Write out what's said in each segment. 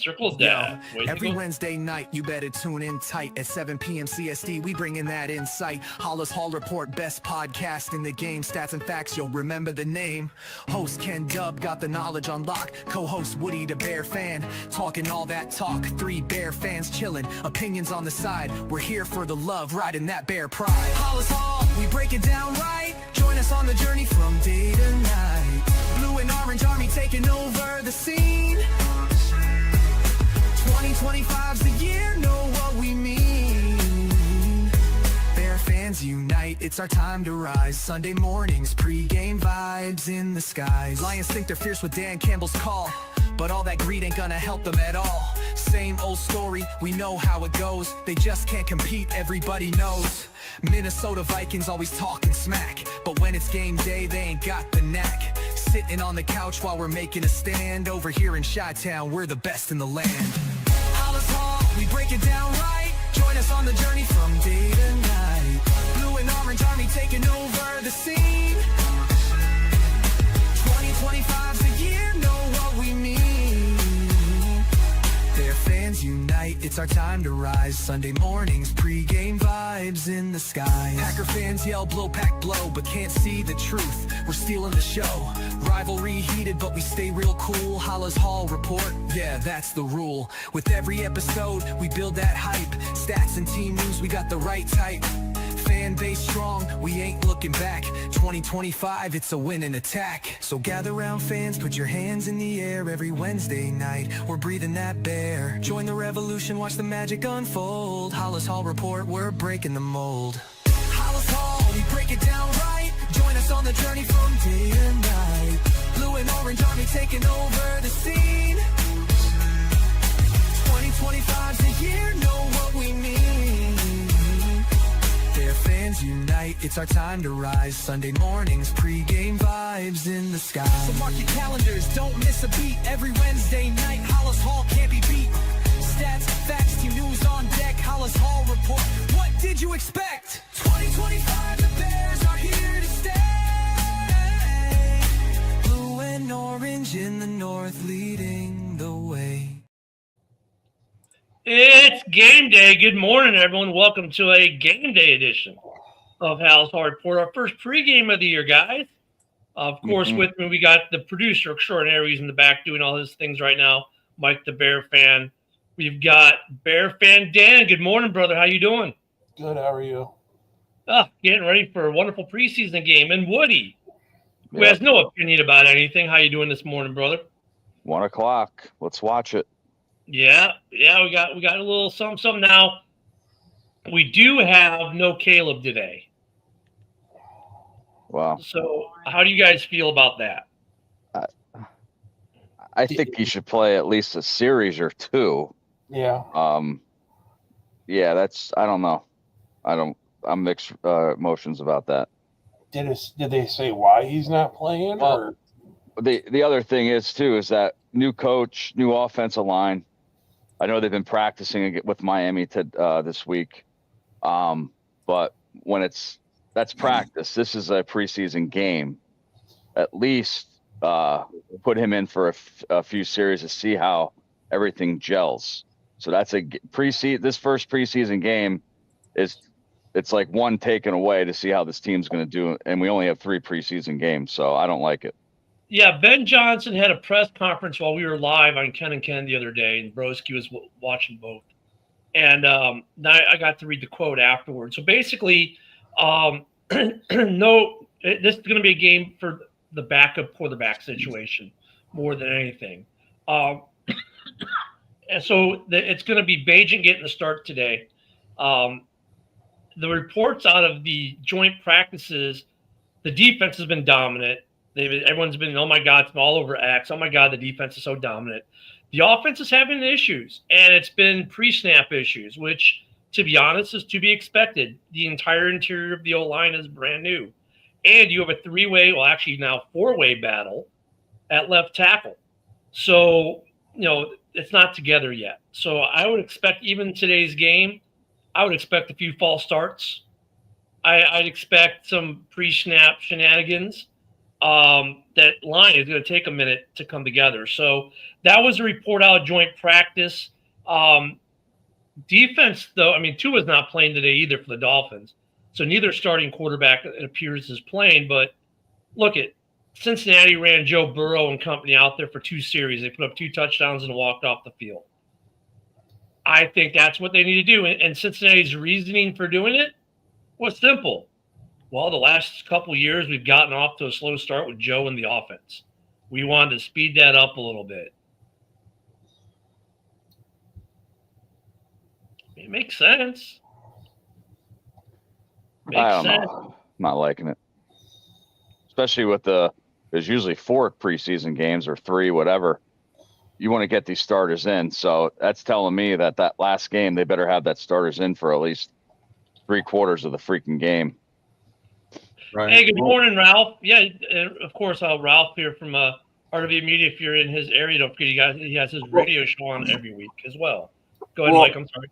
Circle of Yo, Death. every Wednesday night, you better tune in tight. At 7 p.m. CST, we bring in that insight. Halas Hall Report, best podcast in the game. Stats and facts, you'll remember the name. Host Ken Dub got the knowledge on lock. Co-host Woody, the Bear fan. Talking all that talk, 3 Bear fans chilling. Opinions on the side, we're here for the love, riding that Bear pride. Halas Hall, we break it down right. Join us on the journey from day to night. Blue and orange army taking over the scene. 2025's the year, know what we mean. Bear fans unite, it's our time to rise. Sunday mornings, pre-game vibes in the skies. Lions think they're fierce with Dan Campbell's call, but all that greed ain't gonna help them at all. Same old story, we know how it goes. They just can't compete, everybody knows. Minnesota Vikings always talking smack, but when it's game day, they ain't got the knack. Sitting on the couch while we're making a stand. Over here in Chi-Town, we're the best in the land. Halas Hall, we break it down right. Join us on the journey from day to night. Blue and orange army taking over the scene. 2025's the year, know what we mean. Bear fans unite, it's our time to rise. Sunday mornings, pre-game vibes in the skies. Packer fans yell blow pack blow, but can't see the truth. We're stealing the show. Rivalry heated, but we stay real cool. Halas Hall Report, yeah, that's the rule. With every episode, we build that hype. Stats and team news, we got the right type. Fan base strong, we ain't looking back. 2025, it's a winning attack. So gather round fans, put your hands in the air. Every Wednesday night, we're breathing that bear. Join the revolution, watch the magic unfold. Halas Hall Report, we're breaking the mold. Halas Hall, we break it down right. Join us on the journey from day to night. Blue and orange army taking over the scene. 2025's the year, know what we mean. Bear fans unite, it's our time to rise. Sunday mornings, pre-game vibes in the sky. So mark your calendars, don't miss a beat. Every Wednesday night, Halas Hall can't be beat. Stats, facts, team news on deck. Halas Hall Report, what did you expect? 2025, the Bears are here to stay. Blue and orange in the north, leading the way. It's game day. Good morning, everyone. Welcome to a game day edition of Halas Hall Report, our first pregame of the year, guys. Of course, with me, we got the producer extraordinary. He's in the back doing all his things right now, Mike the Bear fan. We've got Bear fan Dan. Good morning, brother. How you doing? Good. How are you? Getting ready for a wonderful preseason game. And Woody, who has no opinion about anything. How you doing this morning, brother? 1 o'clock. Let's watch it. Yeah, we got a little something now. We do have no Caleb today. Wow. So how do you guys feel about that? I think he should play at least a series or two. Yeah. Yeah, I don't know. I'm mixed emotions about that. Did they say why he's not playing? Well, the other thing is that new coach, new offensive line. I know they've been practicing with Miami this week, but when that's practice, this is a preseason game. At least put him in for a few series to see how everything gels. So that's this first preseason game it's like one taken away to see how this team's going to do, and we only have 3 preseason games, so I don't like it. Yeah, Ben Johnson had a press conference while we were live on Ken and Ken the other day, and Broski was watching both. And now I got to read the quote afterwards. So basically, this is going to be a game for the backup quarterback situation more than anything. And so it's going to be Bajan getting the start today. The reports out of the joint practices, the defense has been dominant. Everyone's been, oh my God, it's all over X. Oh my God, the defense is so dominant. The offense is having issues, and it's been pre-snap issues, which, to be honest, is to be expected. The entire interior of the O-line is brand new. And you have a 3-way, well, actually now 4-way battle at left tackle. So, it's not together yet. So I would expect even today's game, I would expect a few false starts. I'd expect some pre-snap shenanigans. that line is going to take a minute to come together. So that was a report out of joint practice. Defense, though, I mean, Tua's not playing today either for the Dolphins. So neither starting quarterback, it appears, is playing. But look at Cincinnati ran Joe Burrow and company out there for 2 series. They put up 2 touchdowns and walked off the field. I think that's what they need to do. And Cincinnati's reasoning for doing it was simple. Well, the last couple of years, we've gotten off to a slow start with Joe in the offense. We wanted to speed that up a little bit. It makes sense. I don't know. I'm not liking it. Especially with there's usually 4 preseason games or 3, whatever. You want to get these starters in. So that's telling me that last game, they better have that starters in for at least 3/4 of the freaking game. Right. Hey, good morning, Ralph. Yeah, of course, Ralph here from RW Media. If you're in his area, don't forget he has his radio show on every week as well. Go ahead, Mike. I'm sorry.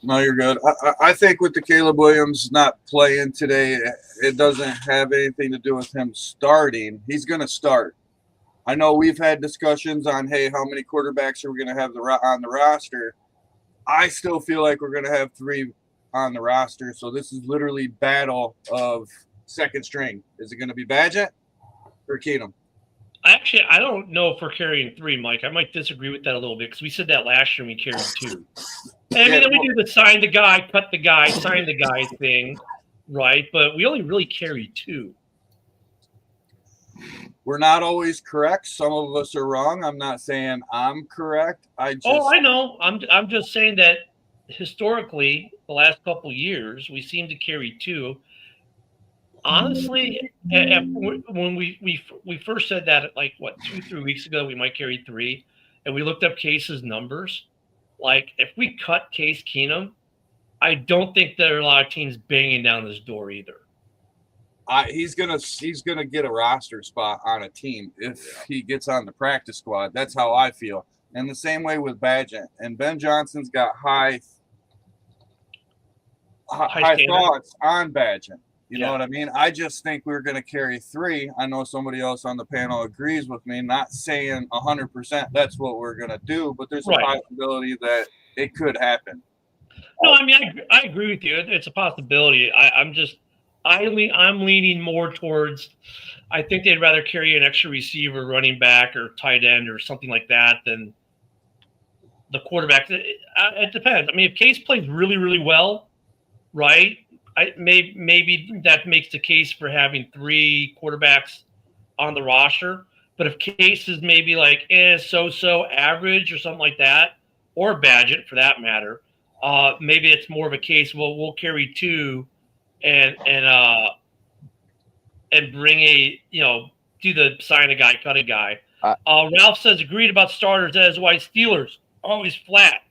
No, you're good. I think with the Caleb Williams not playing today, it doesn't have anything to do with him starting. He's going to start. I know we've had discussions on, hey, how many quarterbacks are we going to have on the roster? I still feel like we're going to have 3 on the roster. So this is literally battle of second string. Is it going to be Badgett or Keenum? Actually, I don't know if we're carrying 3, Mike. I might disagree with that a little bit because we said that last year and we carried 2. And then we do the sign the guy, cut the guy, sign the guy thing, right? But we only really carry 2. We're not always correct. Some of us are wrong. I'm not saying I'm correct. I know. I'm just saying that historically, the last couple of years, we seem to carry 2. Honestly, when we first said that, like, 2-3 weeks ago, we might carry 3, and we looked up Case's numbers. Like, if we cut Case Keenum, I don't think there are a lot of teams banging down this door either. He's gonna get a roster spot on a team if he gets on the practice squad. That's how I feel. And the same way with Badgett. And Ben Johnson's got high thoughts on Badgett. You know what I mean? I just think we're going to carry 3. I know somebody else on the panel agrees with me, not saying 100% that's what we're going to do, but there's a possibility that it could happen. No, I mean, I agree with you. It's a possibility. I'm leaning more towards, I think they'd rather carry an extra receiver, running back, or tight end or something like that than the quarterback. It depends. I mean, if Case plays really, really well, right, maybe that makes the case for having 3 quarterbacks on the roster. But if Case is maybe like so average or something like that, or Badgett for that matter, maybe it's more of a case. Well, we'll carry 2 and bring do the sign a guy, cut a guy. Ralph says agreed about starters. That is why Steelers always flat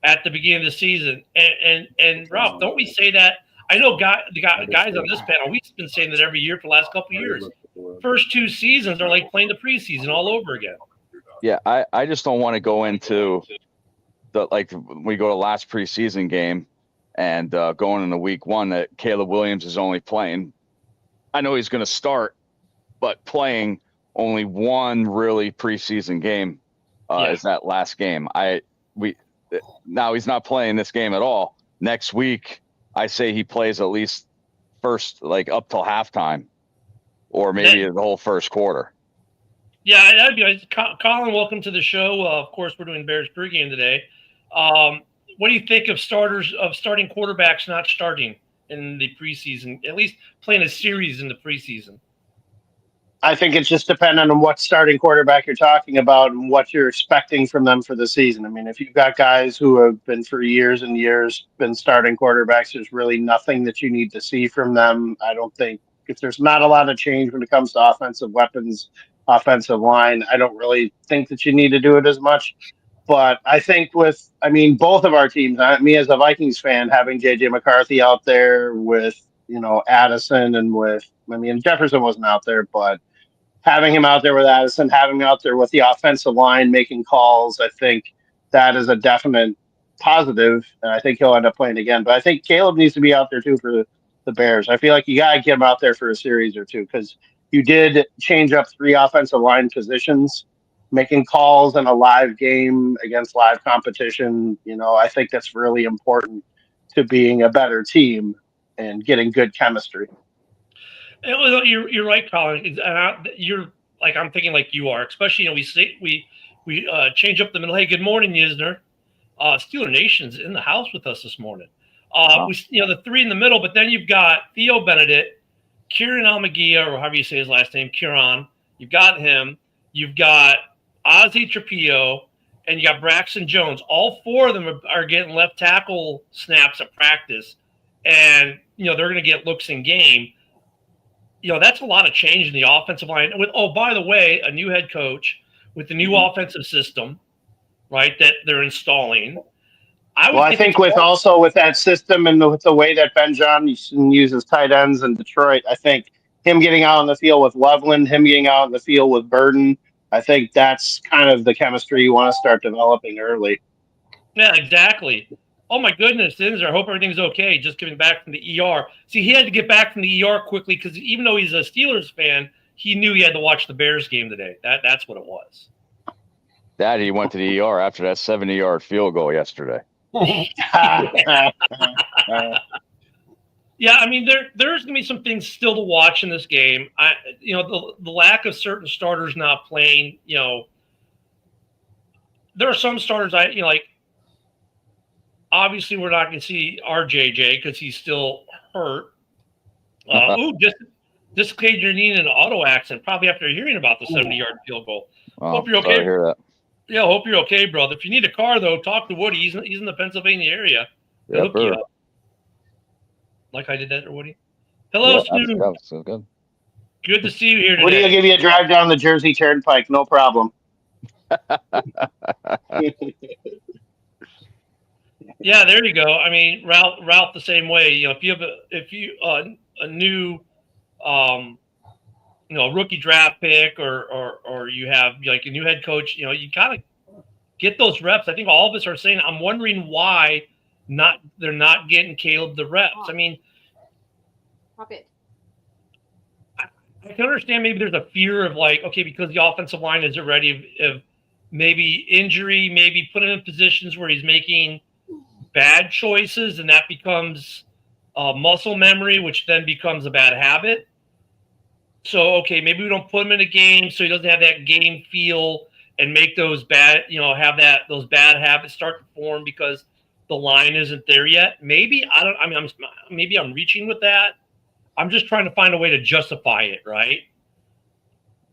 at the beginning of the season. And Ralph, don't we say that? I know the guys on this panel, we've been saying that every year for the last couple of years. First 2 seasons are like playing the preseason all over again. Yeah, I just don't want to go into we go to last preseason game and going into week 1 that Caleb Williams is only playing. I know he's going to start, but playing only 1 really preseason game is that last game. Now he's not playing this game at all. Next week, I say he plays at least first, like up till halftime, or maybe the whole first quarter. Yeah, that'd be nice. Colin, welcome to the show. Of course, we're doing Bears pregame today. What do you think of starting quarterbacks not starting in the preseason, at least playing a series in the preseason? I think it's just dependent on what starting quarterback you're talking about and what you're expecting from them for the season. I mean, if you've got guys who have been for years and years been starting quarterbacks, there's really nothing that you need to see from them. I don't think if there's not a lot of change when it comes to offensive weapons, offensive line, I don't really think that you need to do it as much. But I think both of our teams, me as a Vikings fan, having J.J. McCarthy out there with, Addison and Jefferson wasn't out there, but having him out there with Addison, having him out there with the offensive line, making calls, I think that is a definite positive, and I think he'll end up playing again. But I think Caleb needs to be out there too for the Bears. I feel like you got to get him out there for a series or 2 because You did change up 3 offensive line positions, making calls in a live game against live competition. I think that's really important to being a better team and getting good chemistry. You're right, Colin. You're like I'm thinking like you are, especially we change up the middle. Hey, good morning, Yisner. Steeler Nation's in the house with us this morning. Wow. The 3 in the middle, but then you've got Theo Benedict, Kieran Almagia, or however you say his last name, Kieran. You've got him. You've got Ozzie Trapillo, and you got Braxton Jones. All 4 of them are getting left tackle snaps at practice, and they're going to get looks in game. That's a lot of change in the offensive line. By the way, a new head coach with the new offensive system, right, that they're installing. I think with that system and with the way that Ben Johnson uses tight ends in Detroit, I think him getting out on the field with Loveland, him getting out on the field with Burden, I think that's kind of the chemistry you want to start developing early. Yeah, exactly. Oh, my goodness, Inzer, I hope everything's okay. Just getting back from the ER. See, he had to get back from the ER quickly because even though he's a Steelers fan, he knew he had to watch the Bears game today. That's what it was. He went to the ER after that 70-yard field goal yesterday. Yeah, I mean, there's going to be some things still to watch in this game. The lack of certain starters not playing, there are some starters obviously we're not going to see RJJ because he's still hurt. Dislocated your knee in an auto accident, probably after hearing about the 70-yard field goal. Hope you're okay. Sorry to hear that. Yeah, hope you're okay, brother. If you need a car, though, talk to Woody. He's in the Pennsylvania area. Yeah, hook you up. Like I did that to Woody. Hello, Stu. That was so good. Good to see you here today. Woody will give you a drive down the Jersey Turnpike, no problem. Yeah, there you go. I mean, Ralph the same way. If you have a new rookie draft pick or you have like a new head coach, you kind of get those reps. I think all of us are saying, I'm wondering why they're not getting Caleb the reps. I mean, I can understand maybe there's a fear of because the offensive line isn't ready, of maybe injury, maybe put him in positions where he's making bad choices and that becomes muscle memory, which then becomes a bad habit. So, maybe we don't put him in a game so he doesn't have that game feel and make those bad, those bad habits start to form because the line isn't there yet. Maybe maybe I'm reaching with that. I'm just trying to find a way to justify it, right?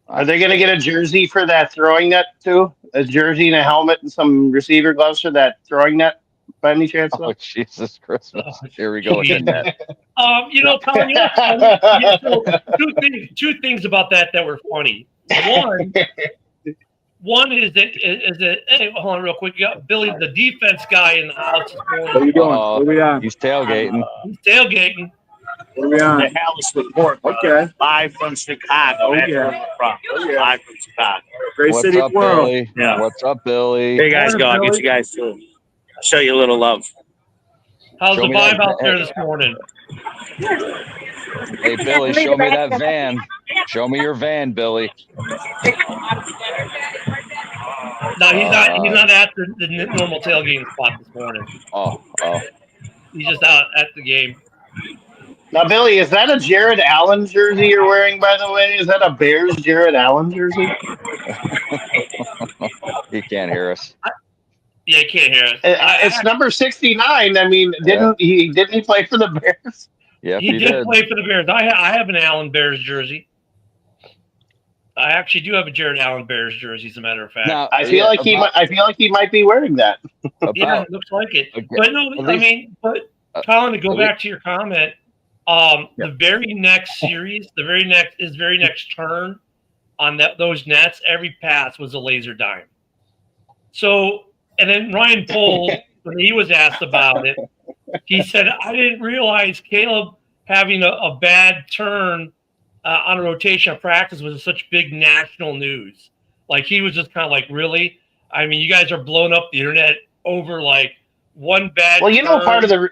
Are they going to get a jersey for that throwing net too? A jersey and a helmet and some receiver gloves for that throwing net by any chance? Oh, Jesus Christmas. Here we go again. Colin, two things about that were funny. One is that hey, hold on real quick. You got Billy, the defense guy in the house. What are you doing? What are we on? He's tailgating. What are we on? The Halas report. Okay. Live from Chicago. Oh, That's yeah. where we're from. Oh, yeah. Live from Chicago. Great What's city up, of the world. Billy? Yeah. What's up, Billy? Hey guys, Morning, go. I'll get Billy. you guys too. I'll show you a little love. How's Show the me vibe that- out there this morning? Hey, Billy, show me that van. Show me your van, Billy. No, he's not at the normal tailgating spot this morning. Oh. He's just out at the game. Now, Billy, is that a Jared Allen jersey you're wearing, by the way? Is that a Bears Jared Allen jersey? He can't hear us. Yeah, I can't hear it. It's number 69. I mean, didn't he play for the Bears? Yep, He did play for the Bears. I have an Allen Bears jersey. I actually do have a Jared Allen Bears jersey, as a matter of fact. Now, I feel like he might be wearing that. Yeah, it looks like it. Okay. But no, At I least- mean, Colin, to go at back to your comment, the very next series, his very next turn on those nets, every pass was a laser dime. So, and then Ryan Pohl, when he was asked about it, he said, I didn't realize Caleb having a bad turn on a rotation of practice was such big national news. Like, he was just kind of like, really? I mean, you guys are blowing up the internet over like one bad Well, turn. part of the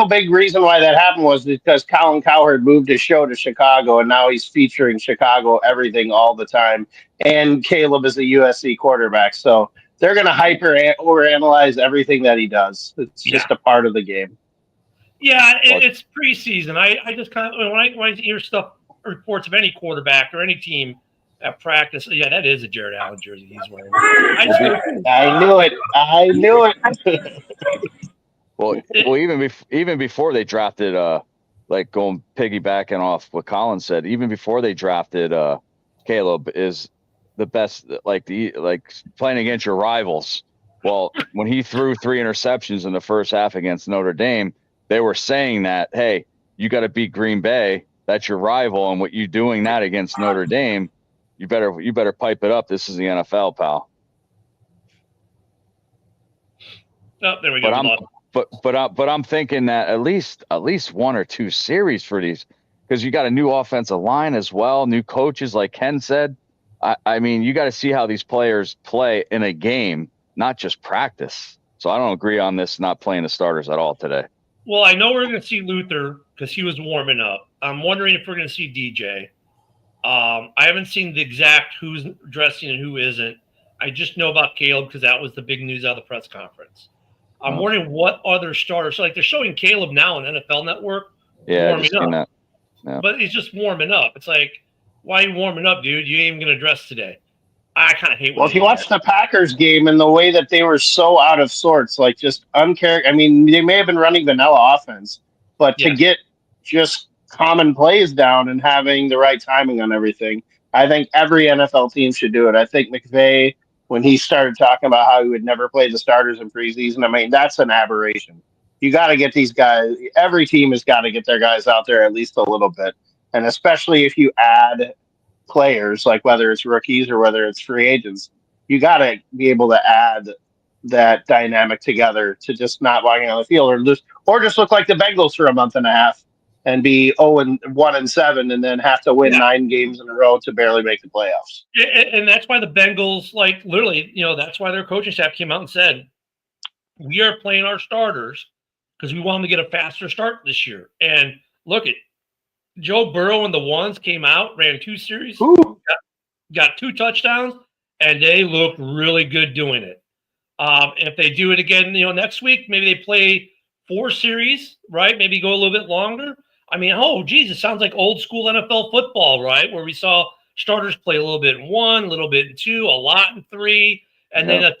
Big reason why that happened was because Colin Cowherd moved his show to Chicago, and now he's featuring Chicago everything all the time. And Caleb is a USC quarterback, so they're going to overanalyze everything that he does. It's just a part of the game. Yeah, it's preseason. I just kind of when I hear reports of any quarterback or any team at practice, yeah, that is a Jared Allen jersey he's wearing. I knew it. Well, even before they drafted, like going piggybacking off what Colin said, even before they drafted, Caleb is the best. Like playing against your rivals. Well, when he threw 3 interceptions in the first half against Notre Dame, they were saying that, hey, you got to beat Green Bay. That's your rival, and what you doing that against Notre Dame, you better pipe it up. This is the NFL, pal. Oh, there we go. But I'm thinking that at least 1 or 2 series for these, because you got a new offensive line as well, new coaches, like Ken said. I mean, you got to see how these players play in a game, not just practice. So I don't agree on this not playing the starters at all today. Well, I know we're going to see Luther because he was warming up. I'm wondering if we're going to see DJ. I haven't seen the exact who's dressing and who isn't. I just know about Caleb because that was the big news out of the press conference. I'm wondering what other starters. So, like, they're showing Caleb now on NFL Network warming up. Yeah. But he's just warming up. It's like, why are you warming up, dude? You ain't even going to dress today. I kind of hate. Well, if you watch the Packers game and the way that they were so out of sorts, like just uncharacteristic. I mean, they may have been running vanilla offense, but to get just common plays down and having the right timing on everything, I think every NFL team should do it. I think McVay, when he started talking about how he would never play the starters in preseason, I mean, that's an aberration. You got to get these guys. Every team has got to get their guys out there at least a little bit, and especially if you add players, like whether it's rookies or whether it's free agents, you got to be able to add that dynamic together to just not walking on the field or just look like the Bengals for a month and a half and be 0-1-7 and then have to win 9 games in a row to barely make the playoffs. And that's why the Bengals, like, literally, that's why their coaching staff came out and said, we are playing our starters because we want them to get a faster start this year. And look at Joe Burrow and the ones came out, ran 2 series, got 2 touchdowns, and they look really good doing it. If they do it again, next week, maybe they play 4 series, right? Maybe go a little bit longer. I mean, it sounds like old school NFL football, right? Where we saw starters play a little bit in 1, a little bit in 2, a lot in 3, and then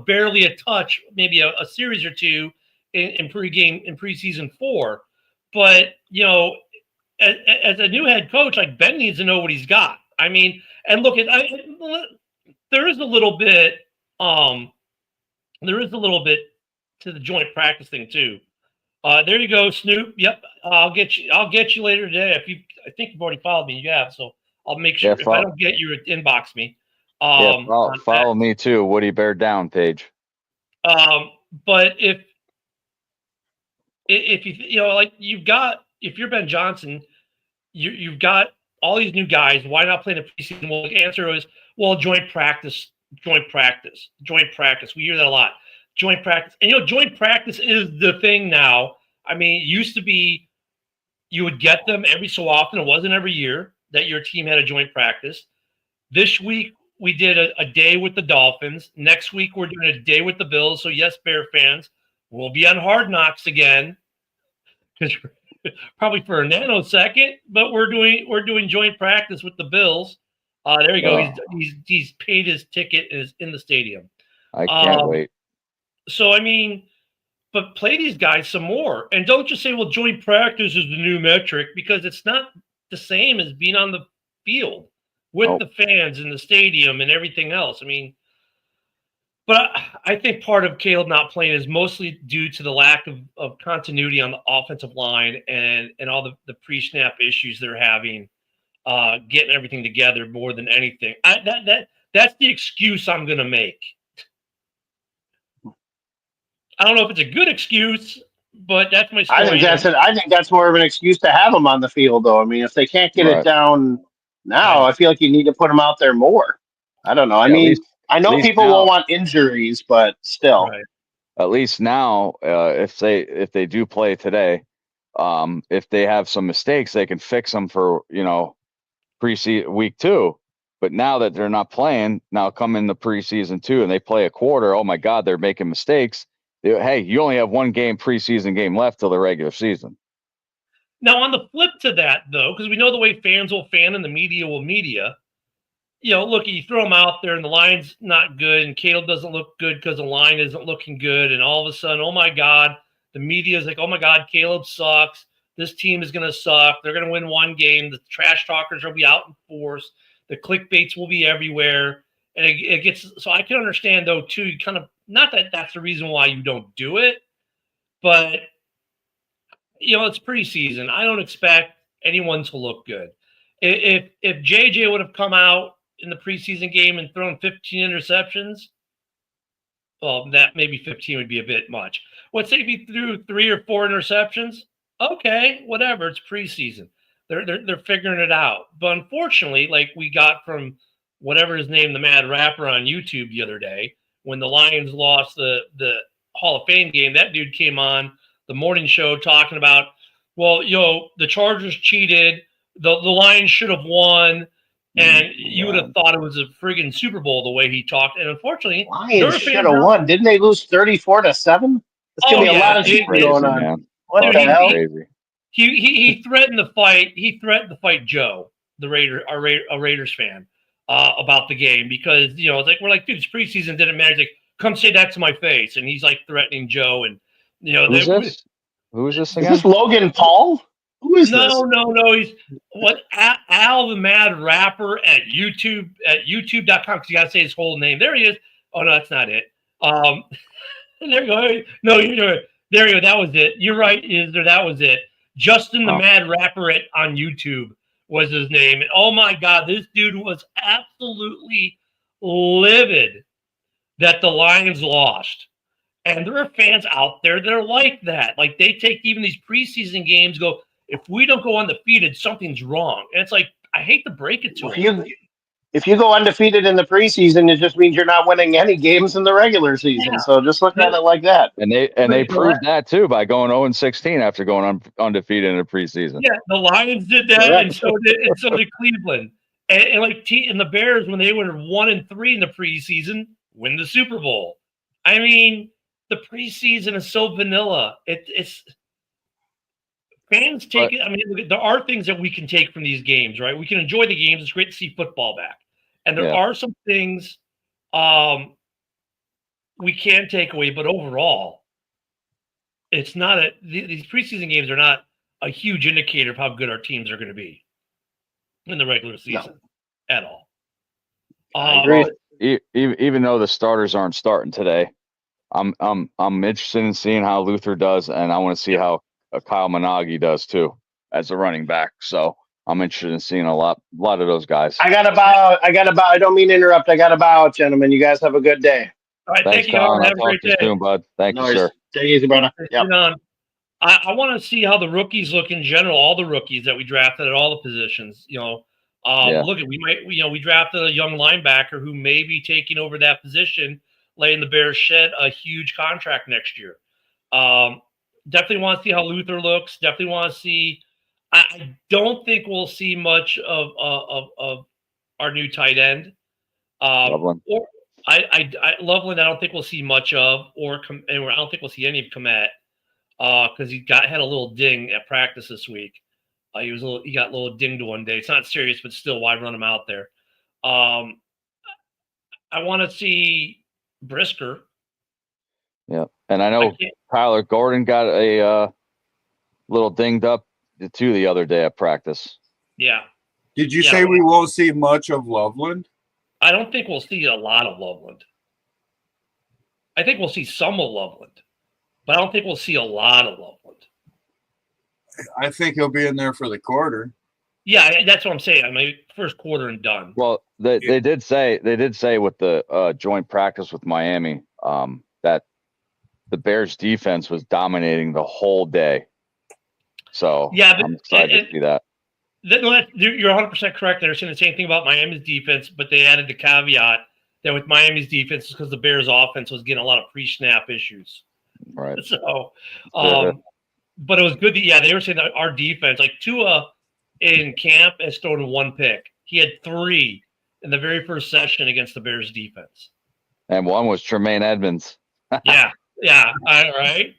barely a touch, maybe a series or 2 in preseason 4. But, as a new head coach, like, Ben needs to know what he's got. I mean, and look, there is a little bit to the joint practice thing too. There you go, Snoop. Yep, I'll get you later today. I think you've already followed me. You have, so I'll make sure if I don't get you, inbox me. Follow me too, Woody Bear Down page. But if if you're Ben Johnson, you've got all these new guys. Why not play in the preseason? Well, the answer is, joint practice. We hear that a lot. Joint practice. And, joint practice is the thing now. I mean, it used to be you would get them every so often. It wasn't every year that your team had a joint practice. This week, we did a day with the Dolphins. Next week, we're doing a day with the Bills. So, yes, Bear fans, we'll be on Hard Knocks again. Because probably for a nanosecond, but we're doing joint practice with the Bills. There you go. He's paid his ticket and is in the stadium. I can't wait. So I mean, but play these guys some more, and don't just say, "Well, joint practice is the new metric," because it's not the same as being on the field with the fans in the stadium and everything else. I mean, but I think part of Caleb not playing is mostly due to the lack of continuity on the offensive line and all the pre-snap issues they're having, getting everything together more than anything. That's the excuse I'm going to make. I don't know if it's a good excuse, but that's my story. I think that's more of an excuse to have them on the field, though. I mean, if they can't get it down now, I feel like you need to put them out there more. I don't know. I mean, I know people will want injuries, but still. Right. at least now, if they do play today, if they have some mistakes, they can fix them for preseason week 2. But now that they're not playing, now come in the preseason 2 and they play a quarter. Oh my God, they're making mistakes. Hey, you only have one preseason game left till the regular season. Now, on the flip to that, though, because we know the way fans will fan and the media will media, look, you throw them out there and the line's not good and Caleb doesn't look good because the line isn't looking good. And all of a sudden, oh my God, the media is like, oh my God, Caleb sucks. This team is going to suck. They're going to win one game. The trash talkers will be out in force. The clickbaits will be everywhere. And it gets – so I can understand, though, too, kind of – not that that's the reason why you don't do it, but, it's preseason. I don't expect anyone to look good. If JJ would have come out in the preseason game and thrown 15 interceptions, well, that maybe 15 would be a bit much. Let's say if he threw 3 or 4 interceptions, okay, whatever. It's preseason. They're figuring it out. But unfortunately, like we got from whatever his name, the Mad Rapper on YouTube the other day, when the Lions lost the Hall of Fame game, that dude came on the morning show talking about, well, the Chargers cheated. The Lions should have won. And you would have thought it was a friggin' Super Bowl the way he talked. And unfortunately, Lions should have won. Didn't they lose 34-7? There's going to be a lot of cheating going on. Man. What the hell? Crazy. He threatened to fight. He threatened to fight Joe, the a Raiders fan, about the game because it's like we're like, dude, it's preseason, didn't matter. He's like, come say that to my face, and he's like threatening Joe, and who's this? Who is this again? Is this Logan Paul? Who is this? No. He's Al the Mad Rapper at YouTube.com because you got to say his whole name. There he is. Oh no, that's not it. There you go. No, there you go. That was it. You're right. That was it. Justin the Mad Rapper on YouTube was his name. And oh my God, this dude was absolutely livid that the Lions lost. And there are fans out there that are like that. Like they take even these preseason games, go, if we don't go undefeated, something's wrong. And it's like, I hate to break it to him. If you go undefeated in the preseason, it just means you're not winning any games in the regular season. Yeah. So just look at it like that. And they proved that too by going 0-16 after going undefeated in the preseason. Yeah, the Lions did that, and so did Cleveland. And the Bears, when they were 1-3 in the preseason, win the Super Bowl. I mean, the preseason is so vanilla. It's fans take it. I mean, there are things that we can take from these games, right? We can enjoy the games. It's great to see football back. And there are some things we can take away, but overall, it's not these preseason games are not a huge indicator of how good our teams are going to be in the regular season at all. I agree. Even though the starters aren't starting today, I'm interested in seeing how Luther does, and I want to see how Kyle Managi does too as a running back. So I'm interested in seeing a lot of those guys. I got about. I don't mean to interrupt. I got to bow out, gentlemen. You guys have a good day. All right, thanks, thank you. Colin. Have a great day. Soon, bud. Thank you, sir. Take it easy, brother. Yep. I want to see how the rookies look in general. All the rookies that we drafted at all the positions. Look at we drafted a young linebacker who may be taking over that position, letting the Bears shed a huge contract next year. Definitely want to see how Luther looks. Definitely want to see. I don't think we'll see much of our new tight end. Loveland. Or Loveland, I don't think we'll see much of, or I don't think we'll see any of Kmet because he had a little ding at practice this week. He got a little dinged one day. It's not serious, but still, why run him out there? I want to see Brisker. Yeah, and I know Tyler Gordon got a little dinged up too the other day at practice. Yeah. Did you say we won't see much of Loveland? I don't think we'll see a lot of Loveland. I think we'll see some of Loveland, but I don't think we'll see a lot of Loveland. I think he'll be in there for the quarter. Yeah, that's what I'm saying. I mean, first quarter and done. Well, they did say with the joint practice with Miami that the Bears defense was dominating the whole day. So I'm excited to see that. You're 100% correct. They're saying the same thing about Miami's defense, but they added the caveat that with Miami's defense, because the Bears' offense was getting a lot of pre-snap issues. Right. So, but it was good that they were saying that our defense, like Tua in camp, has thrown 1 pick. He had 3 in the very first session against the Bears' defense. And one was Tremaine Edmonds. Yeah, all right.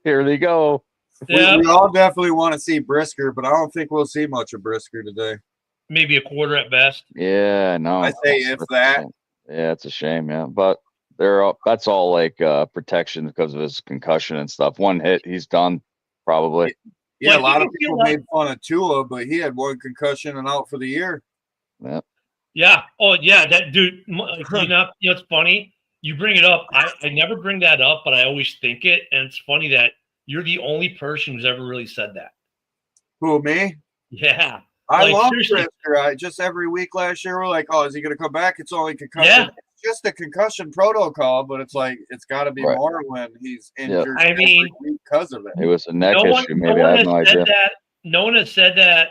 Here they go. Yeah, We all definitely want to see Brisker, but I don't think we'll see much of Brisker today. maybe a quarter at best. Yeah, no. I say if that. Yeah, it's a shame, yeah. But that's all like protection because of his concussion and stuff. 1 hit, he's done, probably. Yeah, Well, a lot of you people feel made fun of Tua, but he had 1 concussion and out for the year. Yeah. Yeah. Oh, yeah. That dude. It's funny. You bring it up. I never bring that up, but I always think it. And it's funny that you're the only person who's ever really said that. Who, me? Yeah. I Like, love seriously. Brisker. Just every week last year, we're like, oh, is he going to come back? It's only concussion. Yeah. It's just a concussion protocol, but it's like it's got to be Right. more when he's injured I mean, because of it. It was a neck issue, maybe. I have no idea. No one has said that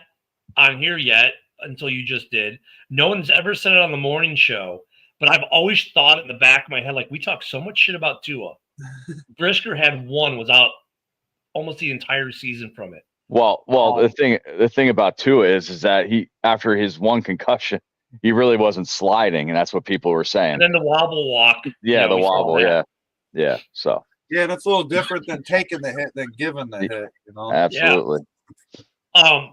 on here yet until you just did. No one's ever said it on the morning show, but I've always thought in the back of my head, like, we talk so much shit about Tua. Brisker had 1, was out almost the entire season from it. Well, the thing about Tua is that he, after his 1 concussion, he really wasn't sliding, and that's what people were saying. And then the wobble walk. Yeah, the wobble, yeah. So yeah, that's a little different than taking the hit than giving the hit. Absolutely. Yeah.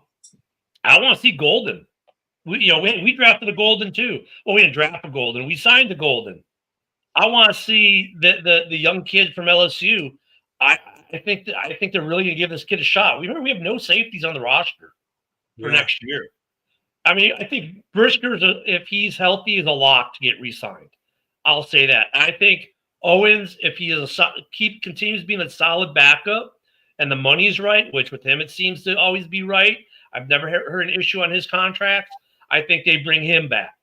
I want to see Golden. We drafted a Golden too. Well, we didn't draft a Golden. We signed a Golden. I want to see the young kid from LSU. I think they're really going to give this kid a shot. We have no safeties on the roster for next year. I mean, I think Brisker, if he's healthy, is a lock to get re-signed. I'll say that. I think Owens, if he is continues being a solid backup, and the money's right, which with him it seems to always be right. I've never heard an issue on his contract. I think they bring him back.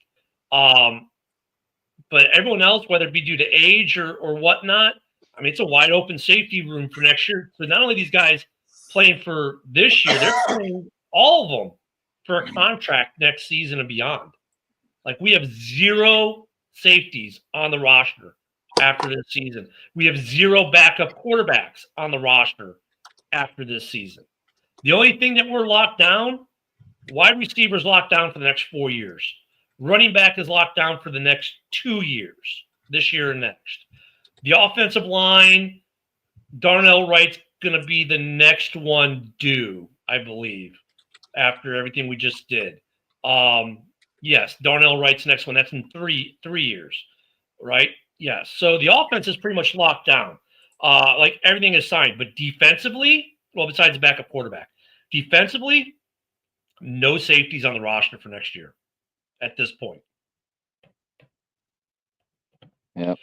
But everyone else, whether it be due to age or whatnot, I mean, it's a wide open safety room for next year. So not only these guys playing for this year, they're playing all of them for a contract next season and beyond. Like, we have 0 safeties on the roster after this season. We have 0 backup quarterbacks on the roster after this season. The only thing that we're locked down, wide receivers locked down for the next 4 years. Running back is locked down for the next 2 years, this year and next. The offensive line, Darnell Wright's going to be the next one due, I believe, after everything we just did. Yes, Darnell Wright's next one. That's in three years, right? Yes. So the offense is pretty much locked down. Like, everything is signed. But defensively, well, besides the backup quarterback, defensively, no safeties on the roster for next year at this point. Yeah.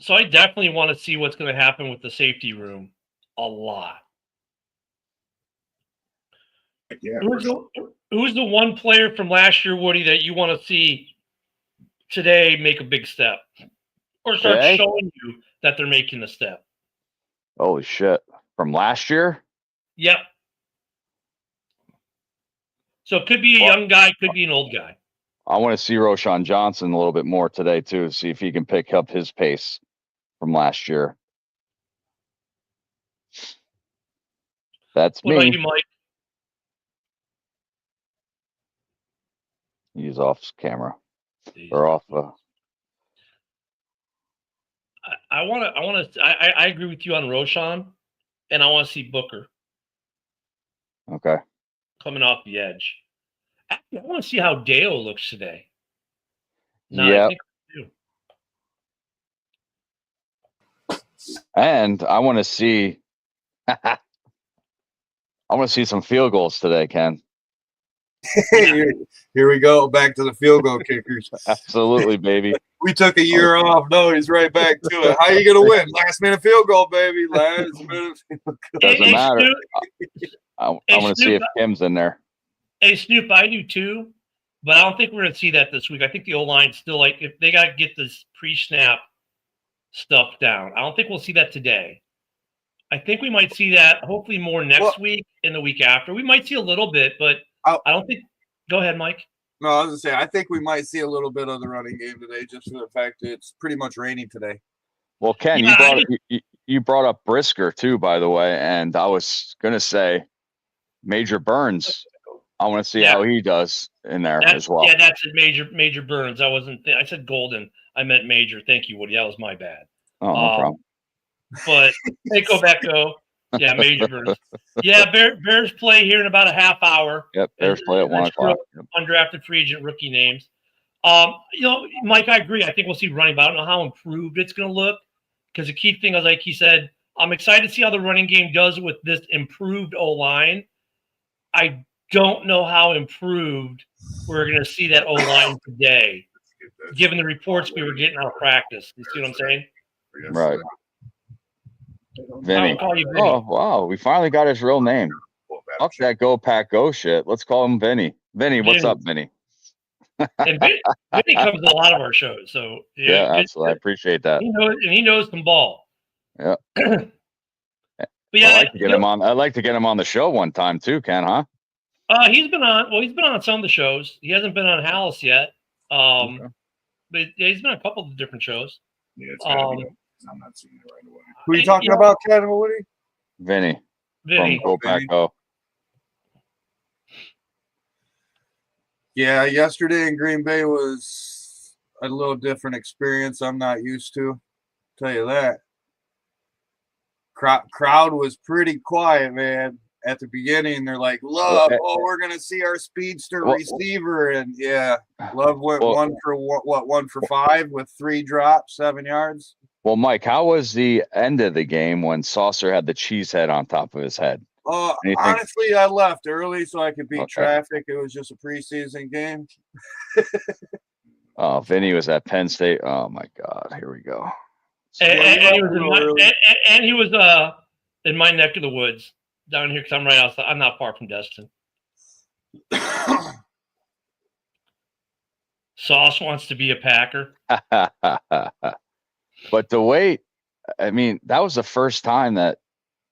So I definitely want to see what's going to happen with the safety room a lot. Yeah. Who's the one player from last year, Woody, that you want to see today make a big step or start showing you that they're making the step? Holy shit. From last year? Yep. So it could be a young guy, could be an old guy. I want to see Roshan Johnson a little bit more today, too, see if he can pick up his pace from last year. That's what me. What about you, Mike? He's off camera. Or off. I agree with you on Roshan, and I want to see Booker. Okay. Coming off the edge. Actually, I want to see how Deo looks today. Yeah. And I want to see some field goals today, Ken. Here we go. Back to the field goal kickers. Absolutely, baby. We took a year off. No, he's right back to it. How are you going to win? Last minute field goal, baby. Last minute field goal. Doesn't matter. I want to see if Kim's in there. Hey, Snoop, I do too, but I don't think we're going to see that this week. I think the O-line's still, like, if they got to get this pre-snap stuff down. I don't think we'll see that today. I think we might see that hopefully more next week and the week after. We might see a little bit, but I don't think – go ahead, Mike. No, I was gonna say I think we might see a little bit of the running game today, just for the fact that it's pretty much raining today. Well, Ken, Yeah, you brought up Brisker too, by the way, and I was gonna say Major Burns. I want to see how he does in there as well. Yeah, that's it, Major Burns. I said Golden. I meant Major. Thank you, Woody. That was my bad. Oh, no problem. But hey, go back, go. Yeah, Major Burns. Yeah, Bears play here in about a half hour. Yep, Bears play at 1 o'clock. Yep. Undrafted free agent rookie names. Mike, I agree. I think we'll see running, but I don't know how improved it's going to look, because the key thing is, like he said, I'm excited to see how the running game does with this improved O-line. I don't know how improved we're going to see that O-line today, given the reports we were getting out of practice. You see what I'm saying? Right. Vinny. I'll call you Vinny. Oh, wow. We finally got his real name. Fuck that Go Pack Go shit. Let's call him Vinny. Vinny, what's up, Vinny? And Vinny comes to a lot of our shows, so yeah, absolutely. I appreciate that. He knows some ball. Yeah. But yeah, I'd like to get him on. I'd like to get him on the show one time too, Ken, huh? He's been on some of the shows. He hasn't been on Halas yet. Okay. But he's been on a couple of different shows. Yeah, it's gotta be. I'm not seeing it right away. Who are you talking about, Ken and Woody? Vinny. Vinny. From Go Pack Go. Yeah, yesterday in Green Bay was a little different experience. I'm not used to. Tell you that. Crowd was pretty quiet, man. At the beginning, they're like, "Love, we're gonna see our speedster receiver," and yeah, Love went 1 for 5 with 3 drops, 7 yards. Well, Mike, how was the end of the game when Saucer had the cheese head on top of his head? Honestly, I left early so I could beat traffic. It was just a preseason game. Oh, Vinny was at Penn State. Oh my God, here we go. And he was in my neck of the woods down here, because I'm right outside. I'm not far from Destin. Sauce wants to be a Packer. But the wait, I mean, that was the first time that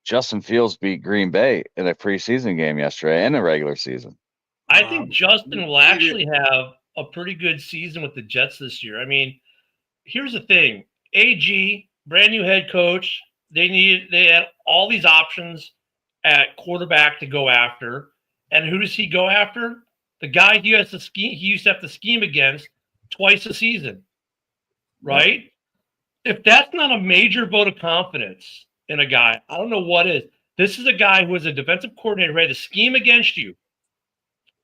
Justin Fields beat Green Bay in a preseason game yesterday and a regular season. I think Justin will actually have a pretty good season with the Jets this year. I mean, here's the thing. AG, brand new head coach, they had all these options at quarterback to go after. And who does he go after? The guy he used to have to scheme against twice a season. Right? If that's not a major vote of confidence in a guy, I don't know what is. This is a guy who is a defensive coordinator who had to scheme against you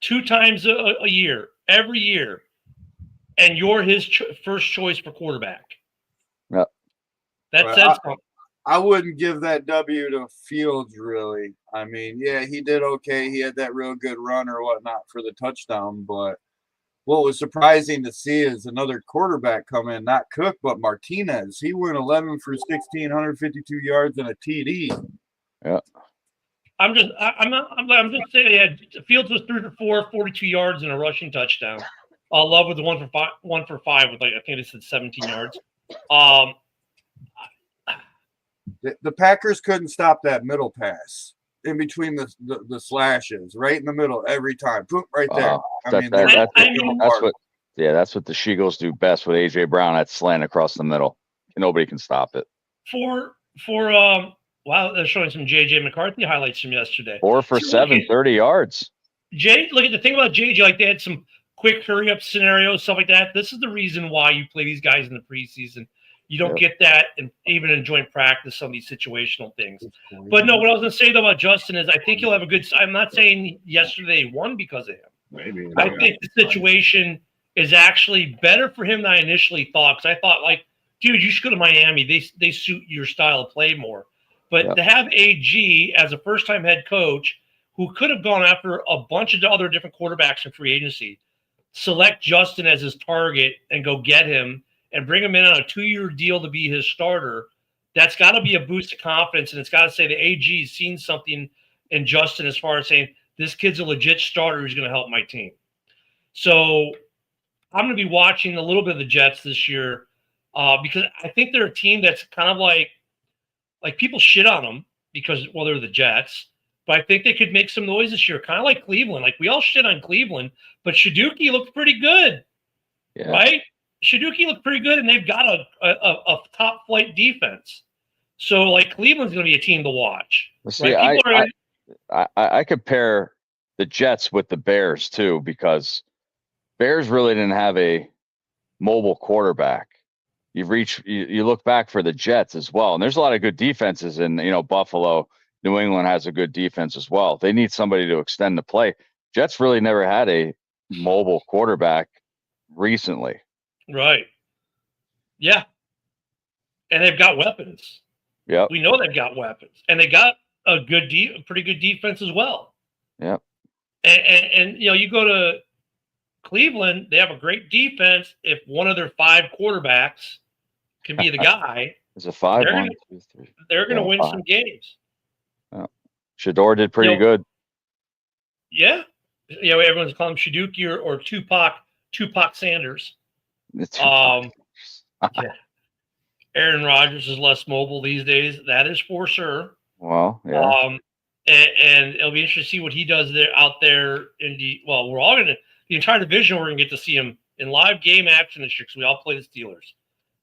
2 times a year, every year, and you're his first choice for quarterback. Yep. That says something. I wouldn't give that W to Fields, really. I mean, yeah, he did okay. He had that real good run or whatnot for the touchdown, but what was surprising to see is another quarterback come in, not Cook, but Martinez. He went 11 for 16, 152 yards and a TD. Yeah. I'm just saying, yeah, Fields was 3 for 4, 42 yards and a rushing touchdown. Love with the 1 for 5 with, like, I think they said 17 yards. The Packers couldn't stop that middle pass in between the slashes, right in the middle every time. Boom, right there. That's what the She-Goes do best with AJ Brown. That slant across the middle. Nobody can stop it. Wow, they're showing some JJ McCarthy highlights from yesterday. 4 for 7, 30 yards. Look at the thing about JJ, like they had some quick hurry up scenarios, stuff like that. This is the reason why you play these guys in the preseason. You don't get that, and even in joint practice, some of these situational things. But no, what I was going to say though about Justin is I think he'll have a good. I'm not saying yesterday won because of him. Maybe. I think the situation is actually better for him than I initially thought. Because I thought, like, dude, you should go to Miami. They suit your style of play more. But to have AG as a first-time head coach who could have gone after a bunch of other different quarterbacks in free agency, select Justin as his target and go get him and bring him in on a 2-year deal to be his starter, that's got to be a boost of confidence. And it's got to say the AG's seen something in Justin as far as saying, this kid's a legit starter who's going to help my team. So I'm going to be watching a little bit of the Jets this year because I think they're a team that's kind of like people shit on them because, well, they're the Jets. but I think they could make some noise this year, kind of like Cleveland. Like we all shit on Cleveland, but Shaduki looked pretty good, right? Shaduki looked pretty good, and they've got a top flight defense. So like Cleveland's going to be a team to watch. See, right? I compare the Jets with the Bears too, because Bears really didn't have a mobile quarterback. You look back for the Jets as well, and there's a lot of good defenses in Buffalo. New England has a good defense as well. They need somebody to extend the play. Jets really never had a mobile quarterback recently. Right. Yeah. And they've got weapons. Yep. We know they've got weapons, and they got a pretty good defense as well. Yep. And you go to Cleveland, they have a great defense. If one of their 5 quarterbacks can be the guy, it's a 5. They're going to win 5. some games. Yeah. Shador did pretty good. Yeah. Everyone's calling him Shaduki or Tupac Sanders. Yeah. Aaron Rodgers is less mobile these days. That is for sure. Well, yeah. And it'll be interesting to see what he does out there we're all going to, the entire division, we're going to get to see him in live game action this year because we all play the Steelers.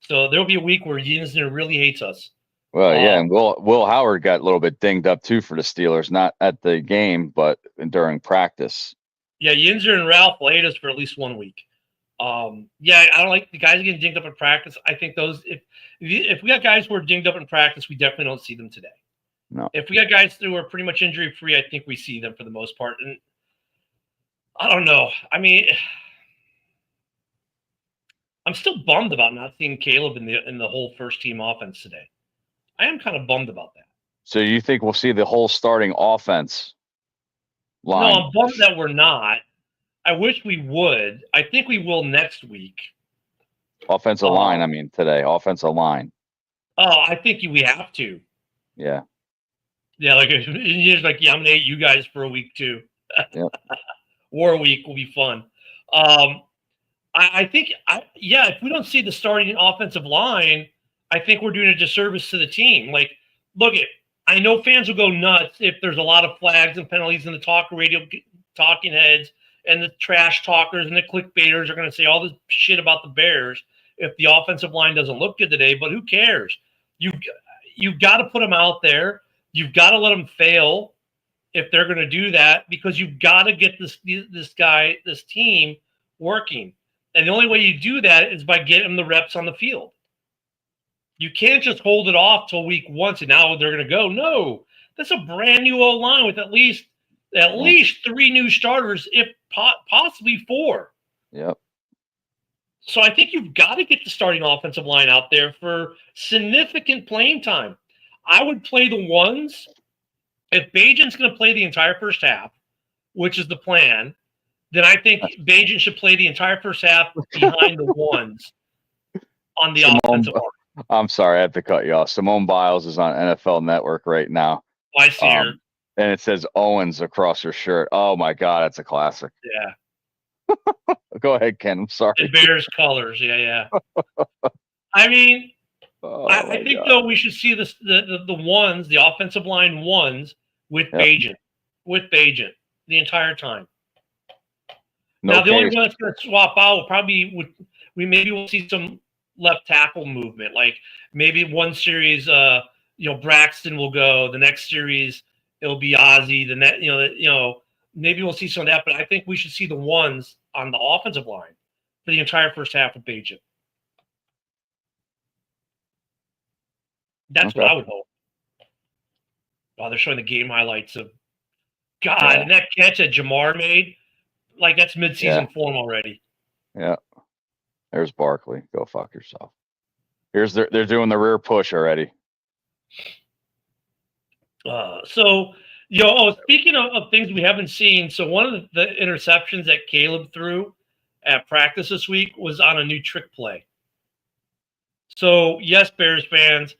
So there'll be a week where Yinsner really hates us. Well, yeah, and Will Howard got a little bit dinged up too for the Steelers, not at the game, but during practice. Yeah, Yinzer and Ralph will hate us for at least 1 week. I don't like the guys getting dinged up in practice. I think those if we got guys who are dinged up in practice, we definitely don't see them today. No. If we got guys who are pretty much injury free, I think we see them for the most part. And I don't know. I mean, I'm still bummed about not seeing Caleb in the whole first team offense today. I am kind of bummed about that. So you think we'll see the whole starting offense line? No, I'm bummed that we're not. I wish we would. I think we will next week. Offensive line, I mean, today. Offensive line. Oh, I think we have to. Yeah. Yeah, like I'm gonna hate you guys for a week too. Yep. War week will be fun. I think if we don't see the starting offensive line, I think we're doing a disservice to the team. Like, I know fans will go nuts if there's a lot of flags and penalties in the talk radio talking heads, and the trash talkers and the clickbaiters are going to say all this shit about the Bears if the offensive line doesn't look good today. But who cares? You've got to put them out there. You've got to let them fail if they're going to do that, because you've got to get this team working. And the only way you do that is by getting them the reps on the field. You can't just hold it off till week 1 and now they're going to go. No, that's a brand new O-line with at least 3 new starters, if possibly 4. Yep. So I think you've got to get the starting offensive line out there for significant playing time. I would play the ones. If Bajan's going to play the entire first half, which is the plan, then I think Bajan should play the entire first half behind the ones on the offensive line. I'm sorry, I have to cut you off. Simone Biles is on NFL Network right now. I see her. And it says Owens across her shirt. Oh, my God, that's a classic. Yeah. Go ahead, Ken. I'm sorry. The Bears colors. Yeah. I mean, I think, though, we should see the ones, the offensive line ones, with Bajan. With Bajan the entire time. Now, the only one that's going to swap out will probably we'll see some left tackle movement. Like maybe one series, Braxton will go. The next series it'll be Ozzie. Maybe we'll see some of that. But I think we should see the ones on the offensive line for the entire first half of Bajan. That's what I would hope. They're showing the game highlights of God, and that catch that Jamar made, like that's midseason form already. Yeah. There's Barkley. Go fuck yourself. They're doing the rear push already. Speaking of things we haven't seen, so one of the interceptions that Caleb threw at practice this week was on a new trick play. So yes, Bears fans,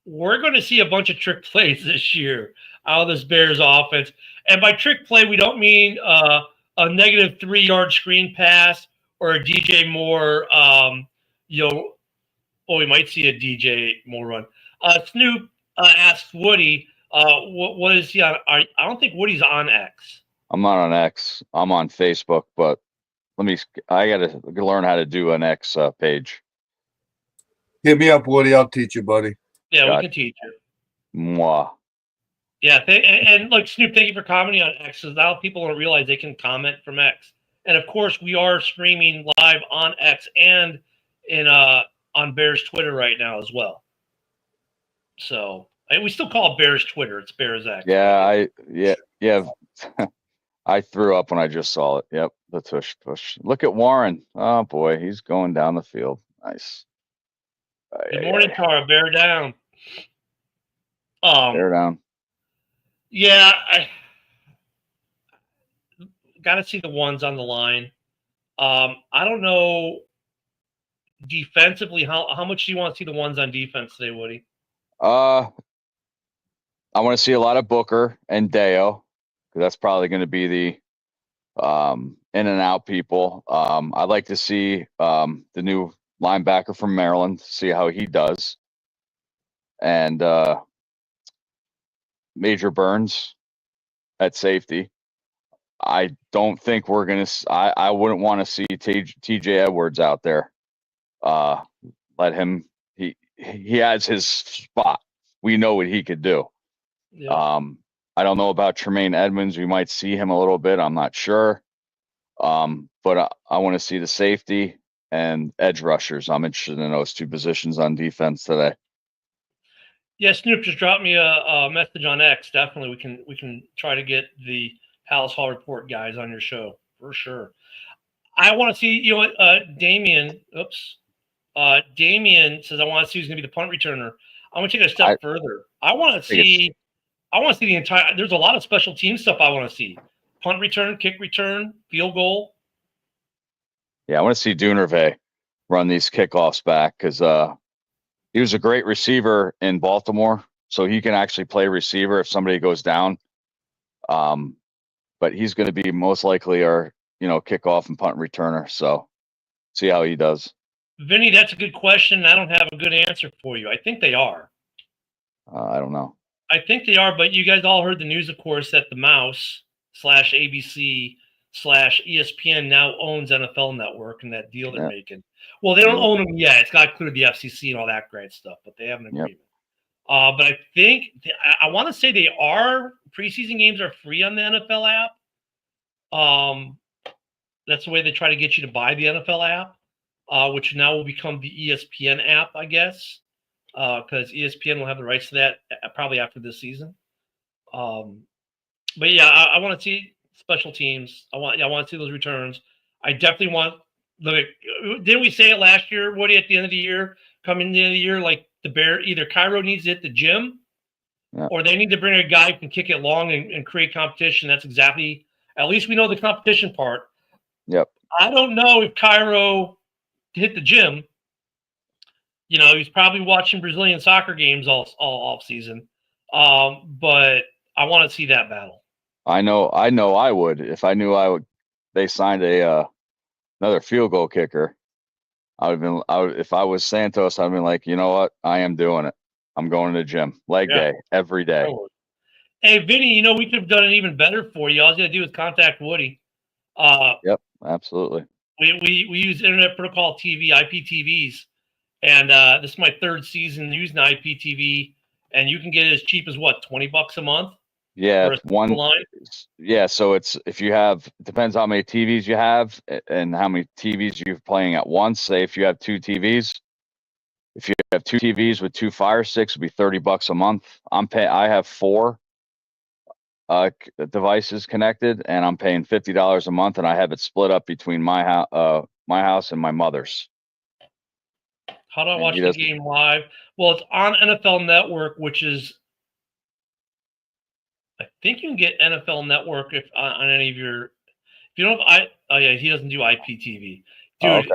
we're going to see a bunch of trick plays this year out of this Bears offense. And by trick play, we don't mean a negative 3-yard screen pass or a DJ Moore, we might see a DJ Moore run. Snoop asks Woody, What is he on? I don't think Woody's on X. I'm not on X. I'm on Facebook, but I gotta learn how to do an X page. Hit me up, Woody. I'll teach you, buddy. Yeah, Got we can teach you. Mwah. Yeah, and look, Snoop, thank you for commenting on X. Because now people don't realize they can comment from X. And of course, we are streaming live on X and on Bears Twitter right now as well. So we still call it Bears Twitter. It's Bears X. Yeah, I threw up when I just saw it. Yep, the tush push. Look at Warren. Oh boy, he's going down the field. Nice. Good morning, Tara. Bear down. Bear down. Yeah, I got to see the ones on the line. I don't know defensively how much do you want to see the ones on defense today, Woody? I want to see a lot of Booker and Deo, because that's probably going to be the in and out people. I'd like to see the new linebacker from Maryland, see how he does, and Major Burns at safety. I don't think we're gonna. I wouldn't want to see T.J. Edwards out there. Let him. He has his spot. We know what he could do. Yeah. I don't know about Tremaine Edmonds. We might see him a little bit. I'm not sure. But I want to see the safety and edge rushers. I'm interested in those two positions on defense today. Yeah, Snoop just dropped me a message on X. Definitely, we can try to get the Halas Hall Report guys on your show for sure. I want to see, Damien. Damien says I want to see who's going to be the punt returner. I want to take it a step further. I want to see the entire. There's a lot of special team stuff I want to see: punt return, kick return, field goal. Yeah, I want to see Dunerve run these kickoffs back, because he was a great receiver in Baltimore, so he can actually play receiver if somebody goes down. But he's going to be most likely our kickoff and punt returner. So see how he does. Vinny, that's a good question. I don't have a good answer for you. I think they are. I don't know. I think they are, but you guys all heard the news, of course, that the Mouse /ABC/ESPN now owns NFL Network and that deal they're making. Well, they don't own them yet. It's got to clear the FCC and all that great stuff, but they have an agreement. But I think I want to say preseason games are free on the NFL app. That's the way they try to get you to buy the NFL app, which now will become the ESPN app, I guess, because ESPN will have the rights to that probably after this season. But yeah, I want to see special teams. I want to see those returns. I definitely want. Look, didn't we say it last year, Woody? At the end of the year, coming in the end of the year, like the Bear, either Cairo needs to hit the gym, or they need to bring a guy who can kick it long and create competition. That's exactly. At least we know the competition part. Yep. I don't know if Cairo hit the gym. He's probably watching Brazilian soccer games all off season. But I want to see that battle. I know I would if I knew they signed another field goal kicker. If I was Santos, I'd been like, you know what? I am doing it. I'm going to the gym leg day every day. Hey, Vinny, we could have done it even better for you. All you got to do is contact Woody. Yep, absolutely. We use Internet Protocol TV, IPTVs, and this is my third season using IPTV, and you can get it as cheap as what, $20 a month? Yeah, Yeah, so it depends how many TVs you have and how many TVs you're playing at once. Say if you have two TVs, if you have two TVs with two Fire Sticks, it'd be $30 a month. I have 4 devices connected, and I'm paying $50 a month, and I have it split up between my house and my mother's. How do I watch the game live? Well, it's on NFL Network, which is. I think you can get NFL Network if on any of your. If you don't, he doesn't do IPTV, dude.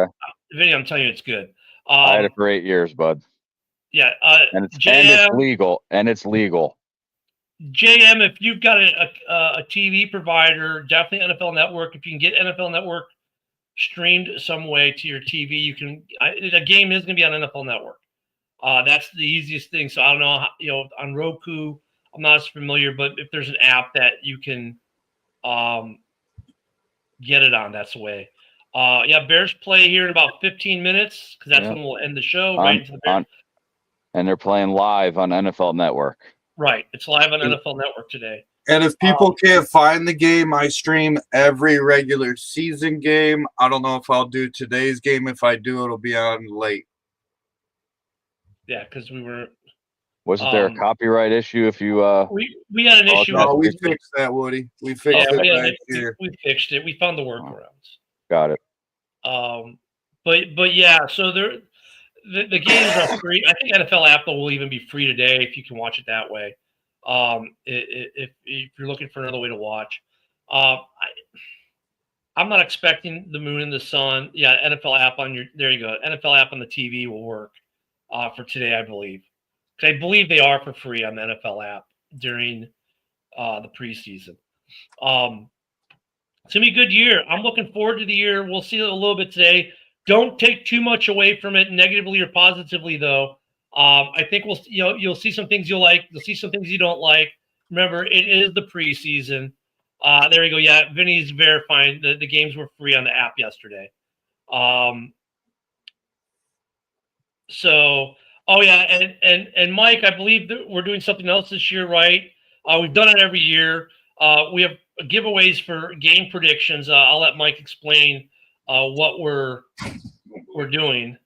Vinny, I'm telling you, it's good. I had it for 8 years, bud. Yeah, and it's legal. JM, if you've got a TV provider, definitely NFL Network. If you can get NFL Network streamed some way to your TV, you can. The game is going to be on NFL Network. That's the easiest thing. So I don't know, on Roku, I'm not as familiar, but if there's an app that you can get it on, that's the way. Yeah, Bears play here in about 15 minutes because that's when we'll end the show. Right into the Bears. And they're playing live on NFL Network. Right, it's live on NFL Network today. And if people can't find the game, I stream every regular season game. I don't know if I'll do today's game. If I do, it'll be on late. Yeah, because we were. Wasn't there a copyright issue if you we had an issue. No, we fixed that, Woody. We fixed it last year. We fixed it. We found the workarounds. Got it. But yeah, so the games are free. I think NFL app will even be free today if you can watch it that way. If you're looking for another way to watch, I'm not expecting the moon and the sun. Yeah, NFL app there you go. NFL app on the TV will work for today, I believe. Because I believe they are for free on the NFL app during the preseason. It's gonna be a good year. I'm looking forward to the year. We'll see a little bit today. Don't take too much away from it, negatively or positively, though. I think you'll see some things you'll like. You'll see some things you don't like. Remember, it is the preseason. There you go. Yeah, Vinny's verifying the games were free on the app yesterday. Oh yeah, and Mike, I believe that we're doing something else this year, right? We've done it every year. We have giveaways for game predictions. I'll let Mike explain what we're doing.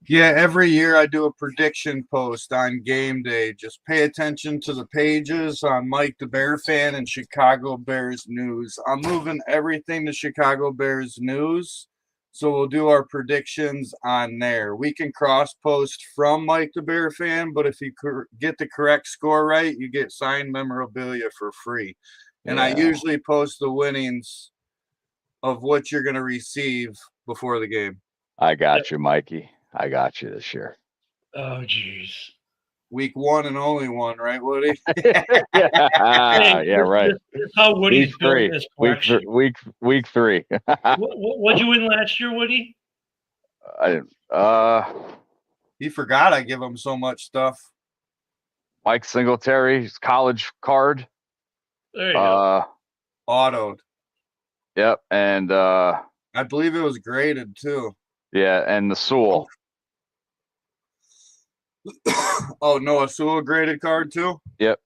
Yeah, every year I do a prediction post on game day. Just pay attention to the pages on Mike the Bear Fan and Chicago Bears News. I'm moving everything to Chicago Bears News, so we'll do our predictions on there. We can cross-post from Mike the Bear Fan, but if you get the correct score right, you get signed memorabilia for free. And I usually post the winnings of what you're going to receive before the game. I got you, Mikey. I got you this year. Oh, jeez. Week 1 and only 1, right, Woody? Yeah, right. That's how Woody's building his collection. Week 3. What'd you win last year, Woody? I didn't. He forgot I give him so much stuff. Mike Singletary's college card. There you go. Autoed. Yep, and I believe it was graded too. Yeah, and the Sewell. Oh, Noah Sewell graded card too? Yep.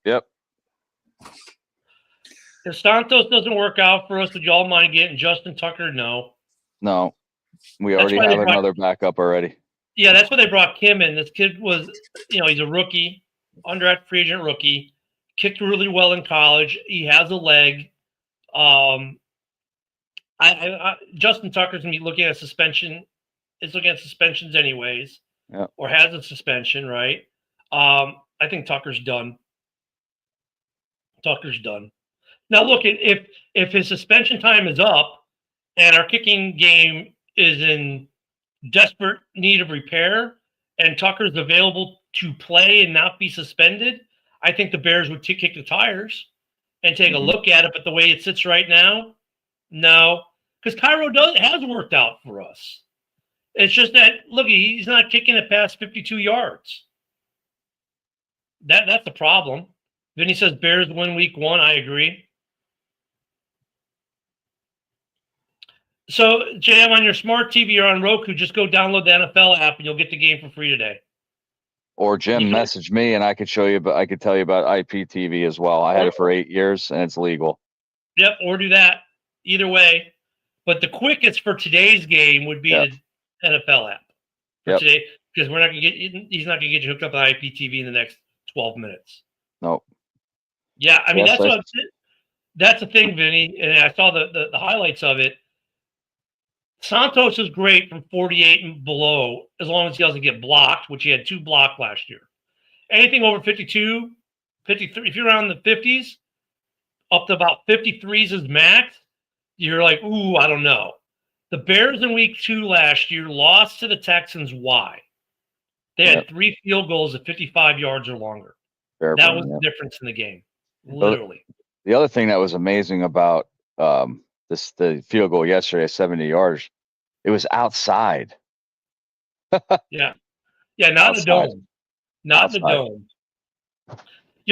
If Santos doesn't work out for us, would y'all mind getting Justin Tucker? No. No. We already have another backup already. Yeah, that's why they brought Kim in. This kid was, he's a rookie, undrafted free agent rookie, kicked really well in college. He has a leg. Justin Tucker's going to be looking at suspension. Is looking at suspensions anyways, or has a suspension, right? I think Tucker's done. Now, look, if his suspension time is up and our kicking game is in desperate need of repair and Tucker's available to play and not be suspended, I think the Bears would kick the tires and take a look at it. But the way it sits right now, no, because Cairo has worked out for us. It's just that, look, he's not kicking it past 52 yards. That's the problem. Vinny says Bears win week 1. I agree. So, JM, on your smart TV or on Roku, just go download the NFL app and you'll get the game for free today. Or Jim message me and I could show you, but I could tell you about IPTV as well. I had it for 8 years and it's legal. Yep, or do that. Either way. But the quickest for today's game would be the NFL app for today, because he's not going to get you hooked up with IPTV in the next 12 minutes. Nope. Yeah, I mean, that's the thing, Vinny, and I saw the highlights of it. Santos is great from 48 and below, as long as he doesn't get blocked, which he had 2 blocked last year. Anything over 52, 53, if you're around the 50s, up to about 53s is max, you're like, ooh, I don't know. The Bears in week 2 last year lost to the Texans. Why? They had 3 field goals at 55 yards or longer. That was the difference in the game, literally. The other thing that was amazing about the field goal yesterday, 70 yards, it was outside. Yeah, not in the dome. Not in the dome.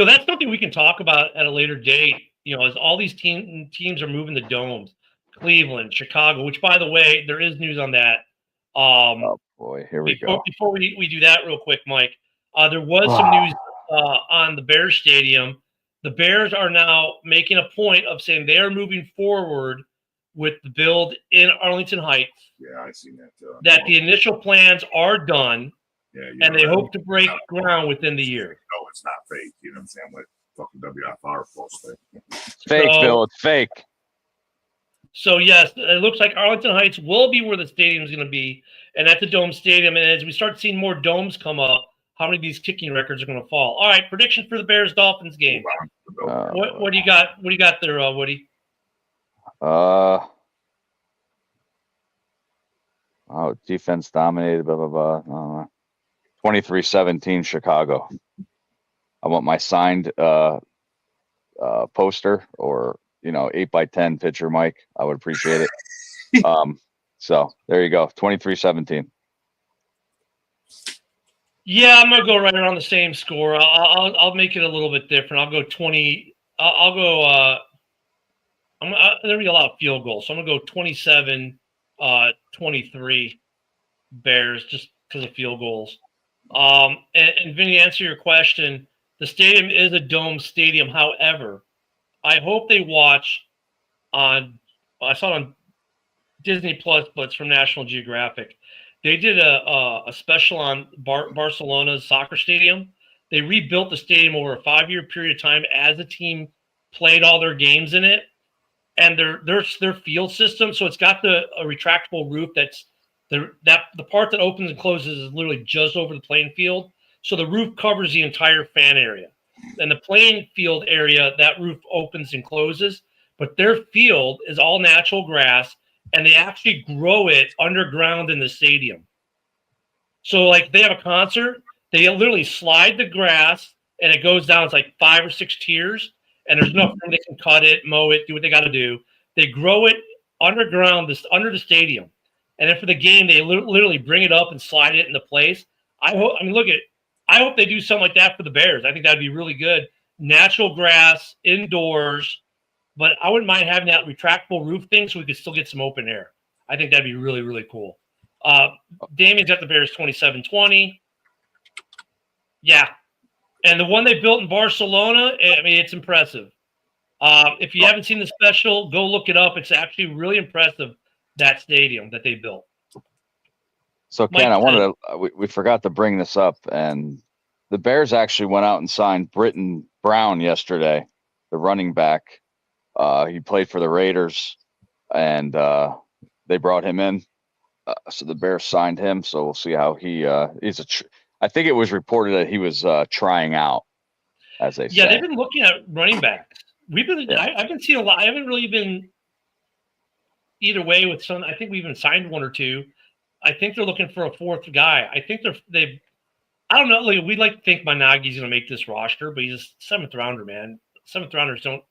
That's something we can talk about at a later date. As all these teams are moving the domes, Cleveland, Chicago. Which, by the way, there is news on that. Oh boy, here we go. Before we do that real quick, Mike, there was some news on the Bears Stadium. The Bears are now making a point of saying they are moving forward with the build in Arlington Heights. Yeah, I seen that too. That the initial plans are done, Yeah, and they hope to break ground within the year. No, it's not fake. You know what I'm saying? Like fucking WFR posted. It's fake, Phil. It's fake. So, yes, it looks like Arlington Heights will be where the stadium is going to be, and at the Dome Stadium. And as we start seeing more domes come up, how many of these kicking records are going to fall? All right, prediction for the Bears-Dolphins game. What do you got? What do you got there, Woody? Defense dominated, blah, blah, blah. 23-17 Chicago. I want my signed poster or 8x10 picture, Mike. I would appreciate it. So there you go. 23-17. Yeah, I'm gonna go right around the same score. I'll make it a little bit different. I'll go 20. I'll go. There'll be a lot of field goals, so I'm gonna go 27-23 Bears, just because of field goals. And Vinny, to answer your question, the stadium is a dome stadium. However, I hope they watch I saw it on Disney Plus, but it's from National Geographic. They did a special on Barcelona's soccer stadium. They rebuilt the stadium over a 5-year period of time as the team played all their games in it, and their field system. So it's got a retractable roof that's the part that opens and closes is literally just over the playing field. So the roof covers the entire fan area, and the playing field area, that roof opens and closes. But their field is all natural grass, and they actually grow it underground in the stadium. So, like, they have a concert, they literally slide the grass, and it goes down. It's like 5 or 6 tiers, and there's enough room they can cut it, mow it, do what they got to do. They grow it underground, under the stadium. And then for the game, they literally bring it up and slide it into place. I hope they do something like that for the Bears. I think that'd be really good. Natural grass, indoors, but I wouldn't mind having that retractable roof thing so we could still get some open air. I think that'd be really, really cool. Damien's at the Bears 27-20. Yeah. And the one they built in Barcelona, I mean, it's impressive. If you haven't seen the special, go look it up. It's actually really impressive, that stadium that they built. So, Ken, I wanted to, we forgot to bring this up, and the Bears actually went out and signed Britton Brown yesterday, the running back. He played for the Raiders, and they brought him in. So the Bears signed him. So we'll see how I think it was reported that he was trying out, as they say. Yeah, they've been looking at running backs. I've been seeing a lot. I haven't really been either way with some. I think we even signed 1 or 2. I think they're looking for a 4th guy. I think I don't know. Like, we'd like to think Managi's going to make this roster, but he's a 7th rounder, man. 7th rounders don't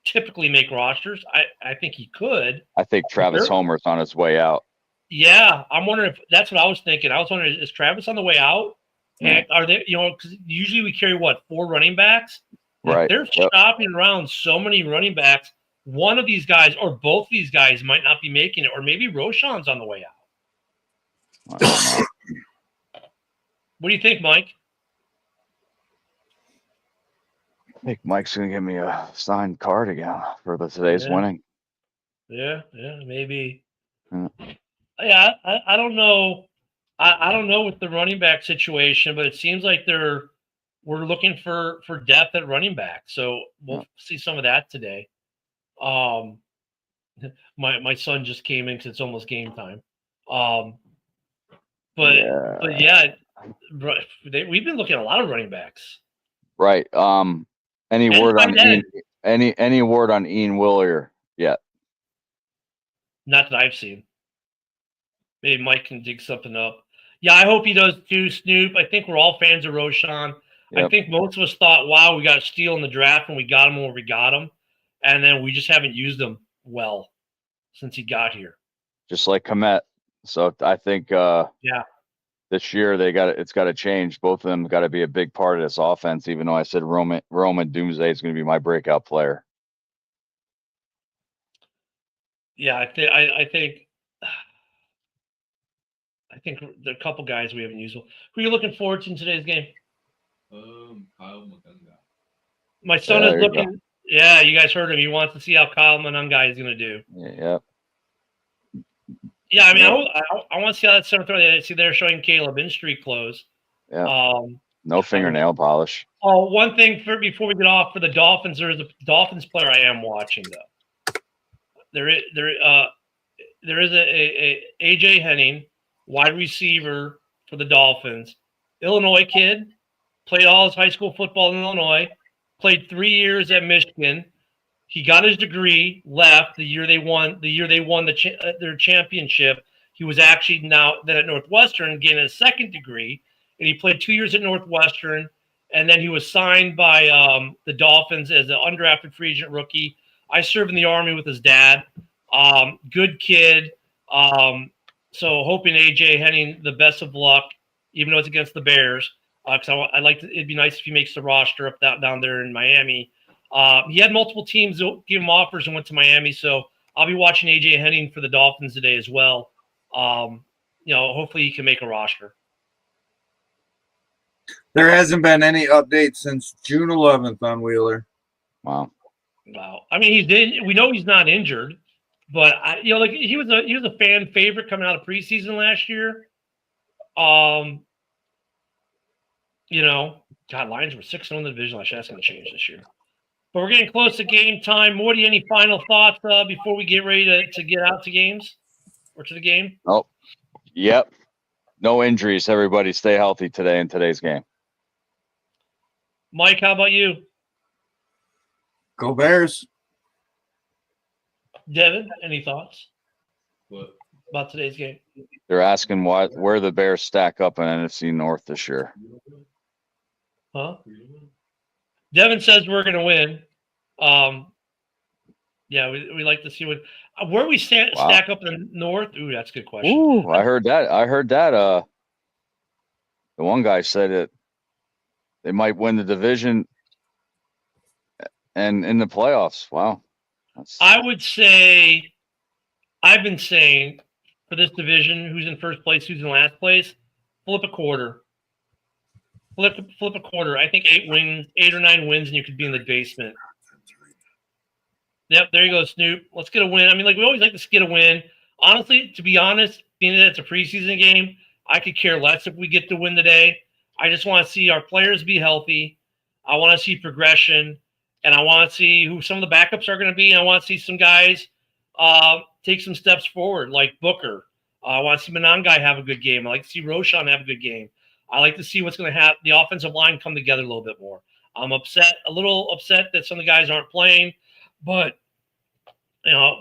typically make rosters. I think he could. I think Travis Homer's on his way out. Yeah, I'm wondering if that's what I was thinking. I was wondering, is Travis on the way out? And are they, because usually we carry 4 running backs? Right. They're shopping around so many running backs. One of these guys or both these guys might not be making it, or maybe Roshan's on the way out. I don't know. What do you think, Mike? I think Mike's going to give me a signed card again for today's winning. Yeah, maybe. Yeah, I don't know. I don't know with the running back situation, but it seems like we're looking for depth at running back. So we'll see some of that today. My son just came in because it's almost game time. But yeah, we've been looking at a lot of running backs. Right. Any word on Ian Willier yet? Not that I've seen. Maybe Mike can dig something up. Yeah, I hope he does too, Snoop. I think we're all fans of Roshan. Yep. I think most of us thought, wow, we got a steal in the draft when we got him when we got him. And then we just haven't used him well since he got here. Just like Komet. So I think they're this year it's got to change. Both of them got to be a big part of this offense. Even though I said Roman Doomsday is going to be my breakout player. Yeah, I think there are a couple guys we haven't used. Who are you looking forward to in today's game? Kyle Magunga. My son is looking. Yeah, you guys heard him. He wants to see how Kyle Manungai is going to do. Yeah. Yeah, I mean, I want to see how that center throw. I see they're showing Caleb in street clothes. Yeah. No fingernail polish. Oh, one thing before we get off for the Dolphins, there is a Dolphins player I am watching though. There is a AJ Henning, wide receiver for the Dolphins, Illinois kid, played all his high school football in Illinois, played 3 years at Michigan. He got his degree, left the year they won their championship. He was actually then at Northwestern getting his second degree, and he played 2 years at Northwestern, and then he was signed by the Dolphins as an undrafted free agent rookie. I served in the Army with his dad. Good kid. So hoping AJ Henning the best of luck, even though it's against the Bears. Because it'd be nice if he makes the roster up down there in Miami. He had multiple teams give him offers and went to Miami, so I'll be watching AJ Henning for the Dolphins today as well. Hopefully he can make a roster. There hasn't been any updates since June 11th on Wheeler. Wow. I mean, we know he's not injured, but he was a fan favorite coming out of preseason last year. Lions were 6-0 in the division last year. That's going to change this year. But we're getting close to game time. Morty, any final thoughts before we get ready to get out to games or to the game? Oh, yep. No injuries. Everybody stay healthy today in today's game. Mike, how about you? Go Bears. Devin, any thoughts What? about today's game? They're asking where the Bears stack up in NFC North this year. Huh? Devin says we're going to win. We like to see where we stack up in the North. Ooh, that's a good question. Ooh, I heard that. The one guy said that they might win the division and in the playoffs. Wow. I would say, I've been saying for this division, who's in first place, who's in last place, flip a quarter. Flip a quarter. I think 8 or 9 wins, and you could be in the basement. Yep, there you go, Snoop. Let's get a win. I mean, we always like to get a win. Honestly, to be honest, being that it's a preseason game, I could care less if we get to win today. I just want to see our players be healthy. I want to see progression, and I want to see who some of the backups are going to be. And I want to see some guys take some steps forward, like Booker. I want to see Manungai have a good game. I like to see Roshan have a good game. I like to see what's going to happen. The offensive line come together a little bit more. I'm a little upset that some of the guys aren't playing, but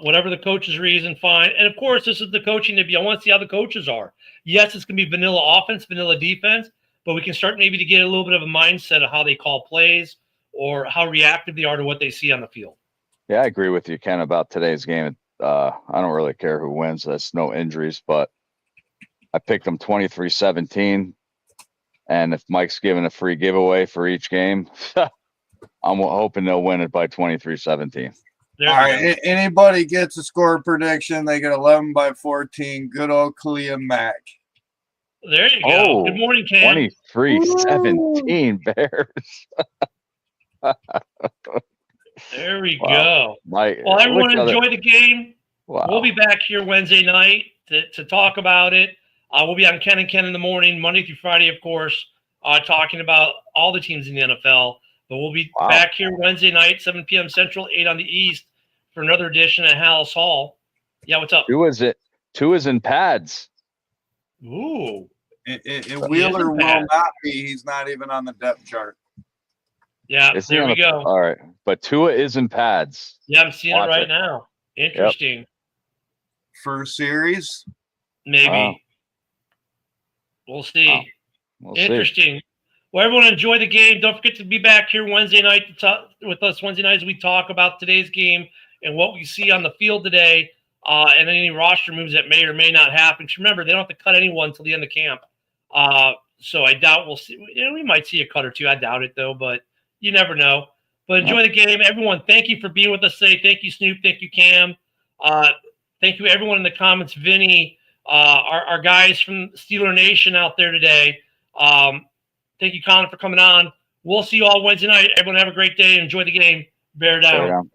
whatever the coach's reason, fine. And of course, this is the coaching to be. I want to see how the coaches are. Yes, it's going to be vanilla offense, vanilla defense, but we can start maybe to get a little bit of a mindset of how they call plays or how reactive they are to what they see on the field. Yeah, I agree with you, Ken, about today's game. I don't really care who wins. That's no injuries, but I picked them 23-17. And if Mike's giving a free giveaway for each game, I'm hoping they'll win it by 23-17. All right. Anybody gets a score prediction, they get 11-14. Good old Kalia Mack. There you go. Oh, good morning, Cam. 23-17 Bears. There we go. Well, everyone enjoy the game. Wow. We'll be back here Wednesday night to talk about it. We'll be on Ken and Ken in the morning, Monday through Friday, of course, talking about all the teams in the NFL. But we'll be back here Wednesday night, 7 p.m. Central, 8 on the East, for another edition at Halas Hall. Yeah, what's up? Two is in pads. Ooh. Wheeler will not be. He's not even on the depth chart. Yeah, there we go. All right. But Tua is in pads. Yeah, I'm seeing it right now. Interesting. Yep. First series? Maybe. We'll see. Interesting. See. Well, everyone enjoy the game. Don't forget to be back here Wednesday night to talk with us. Wednesday night as we talk about today's game and what we see on the field today, and any roster moves that may or may not happen. Remember, they don't have to cut anyone until the end of camp. So I doubt we'll see. We might see a cut or two. I doubt it though, but you never know. But enjoy the game, everyone. Thank you for being with us today. Thank you, Snoop. Thank you, Cam. Thank you, everyone in the comments. Vinny, our guys from Steeler Nation out there today. Thank you, Colin, for coming on. We'll see you all Wednesday night. Everyone have a great day. Enjoy the game. Bear down.